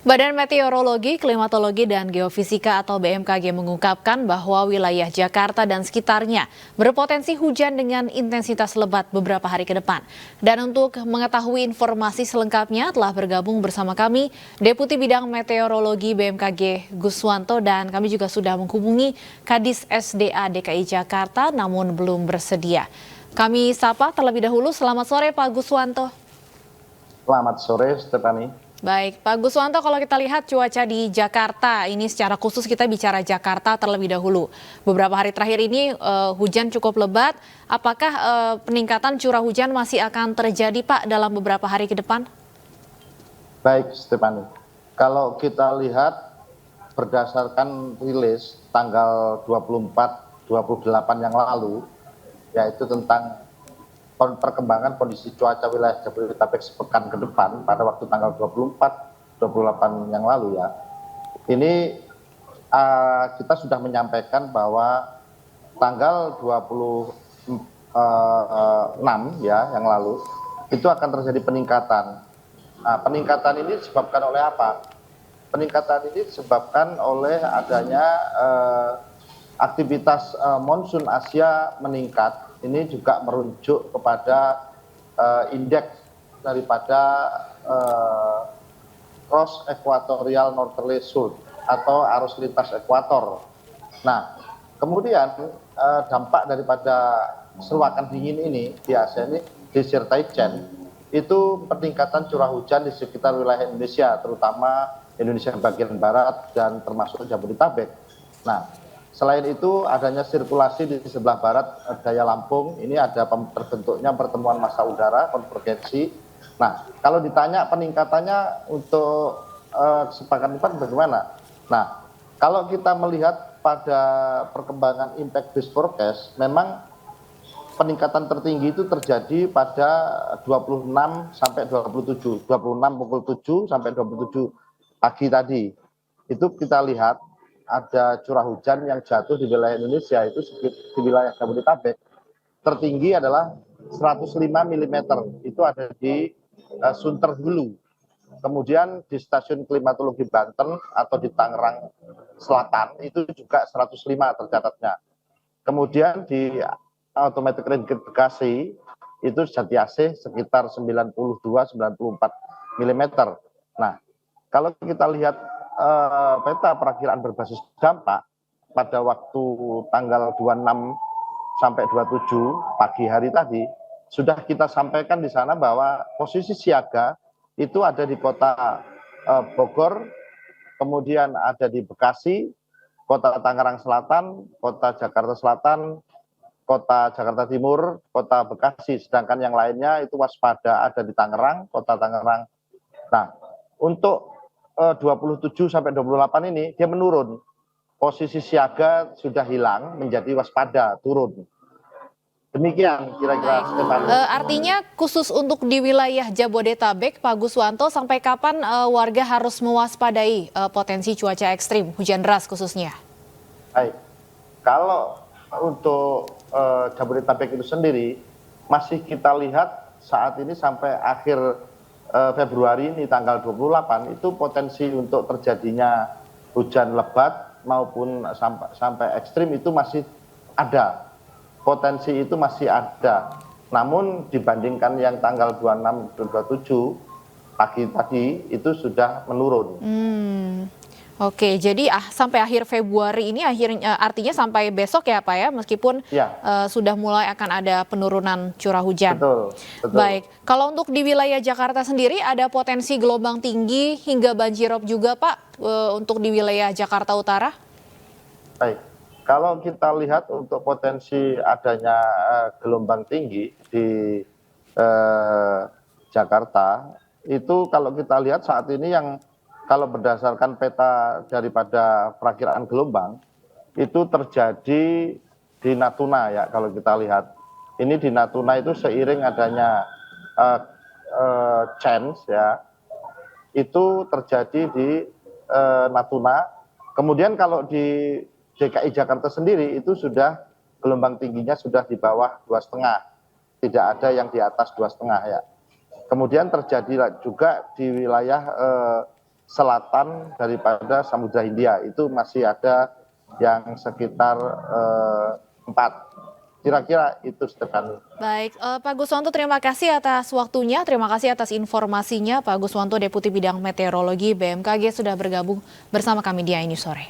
Badan Meteorologi, Klimatologi, dan Geofisika atau BMKG mengungkapkan bahwa wilayah Jakarta dan sekitarnya berpotensi hujan dengan intensitas lebat beberapa hari ke depan. Dan untuk mengetahui informasi selengkapnya telah bergabung bersama kami Deputi Bidang Meteorologi BMKG Guswanto, dan kami juga sudah menghubungi Kadis SDA DKI Jakarta namun belum bersedia. Kami sapa terlebih dahulu. Selamat sore Pak Guswanto. Selamat sore, Stephanie. Baik, Pak Guswanto, kalau kita lihat cuaca di Jakarta, ini secara khusus kita bicara Jakarta terlebih dahulu. Beberapa hari terakhir ini hujan cukup lebat. Apakah peningkatan curah hujan masih akan terjadi, Pak, dalam beberapa hari ke depan? Baik, Stephanie. Kalau kita lihat berdasarkan rilis tanggal 24-28 yang lalu, yaitu tentang perkembangan kondisi cuaca wilayah Jabodetabek sepekan ke depan pada waktu tanggal 24-28 yang lalu ya. Ini kita sudah menyampaikan bahwa tanggal 26 ya yang lalu itu akan terjadi peningkatan. Nah, peningkatan ini disebabkan oleh apa? Peningkatan ini disebabkan oleh adanya aktivitas monsun Asia meningkat. Ini juga merujuk kepada indeks daripada cross equatorial northerly shield atau arus lintas ekuator. Nah, kemudian dampak daripada seruakan dingin ini di Asia ini disertai hujan, itu peningkatan curah hujan di sekitar wilayah Indonesia, terutama Indonesia bagian barat dan termasuk Jabodetabek. Nah, selain itu adanya sirkulasi di sebelah barat daya Lampung, ini ada terbentuknya pertemuan massa udara konvergensi. Nah, kalau ditanya peningkatannya untuk sepekan depan bagaimana? Nah, kalau kita melihat pada perkembangan impact based forecast, memang peningkatan tertinggi itu terjadi pada 26 sampai 27, 26 pukul 7 sampai 27 pagi tadi. Itu kita lihat ada curah hujan yang jatuh di wilayah Indonesia, itu di wilayah Jabodetabek tertinggi adalah 105 mm, itu ada di Sunter Hulu. Kemudian di stasiun klimatologi Banten atau di Tangerang Selatan itu juga 105 tercatatnya. Kemudian di automatic rain gauge Bekasi itu Jatiasih sekitar 92-94 mm. Nah, kalau kita lihat peta perakiraan berbasis dampak pada waktu tanggal 26 sampai 27 pagi hari tadi, sudah kita sampaikan di sana bahwa posisi siaga itu ada di kota Bogor, kemudian ada di Bekasi, kota Tangerang Selatan, kota Jakarta Selatan, kota Jakarta Timur, kota Bekasi, sedangkan yang lainnya itu waspada ada di Tangerang, kota Tangerang. Nah, untuk 27 sampai 28 ini dia menurun. Posisi siaga sudah hilang menjadi waspada, turun. Demikian kira-kira Stephanie. Artinya khusus untuk di wilayah Jabodetabek, Pak Guswanto, sampai kapan warga harus mewaspadai potensi cuaca ekstrim, hujan deras khususnya? Baik, kalau untuk Jabodetabek itu sendiri, masih kita lihat saat ini sampai akhir Februari ini tanggal 28 itu potensi untuk terjadinya hujan lebat maupun sampai ekstrim itu masih ada. Potensi itu masih ada. Namun dibandingkan yang tanggal 26 dan 27 pagi tadi itu sudah menurun. Oke, jadi sampai akhir Februari ini artinya sampai besok ya Pak ya, meskipun Ya. Sudah mulai akan ada penurunan curah hujan. Betul. Baik, kalau untuk di wilayah Jakarta sendiri ada potensi gelombang tinggi hingga banjirop juga Pak untuk di wilayah Jakarta Utara? Baik, kalau kita lihat untuk potensi adanya gelombang tinggi di Jakarta, itu kalau kita lihat saat ini yang kalau berdasarkan peta daripada perakiraan gelombang, itu terjadi di Natuna ya kalau kita lihat. Ini di Natuna itu seiring adanya change ya, itu terjadi di Natuna. Kemudian kalau di DKI Jakarta sendiri itu sudah gelombang tingginya sudah di bawah 2,5, tidak ada yang di atas 2,5 ya. Kemudian terjadi juga di wilayah selatan daripada Samudra Hindia. Itu masih ada yang sekitar 4. Kira-kira itu, Stefani. Baik, Pak Guswanto, terima kasih atas waktunya, terima kasih atas informasinya. Pak Guswanto, Deputi Bidang Meteorologi BMKG, sudah bergabung bersama kami di iNews Sore.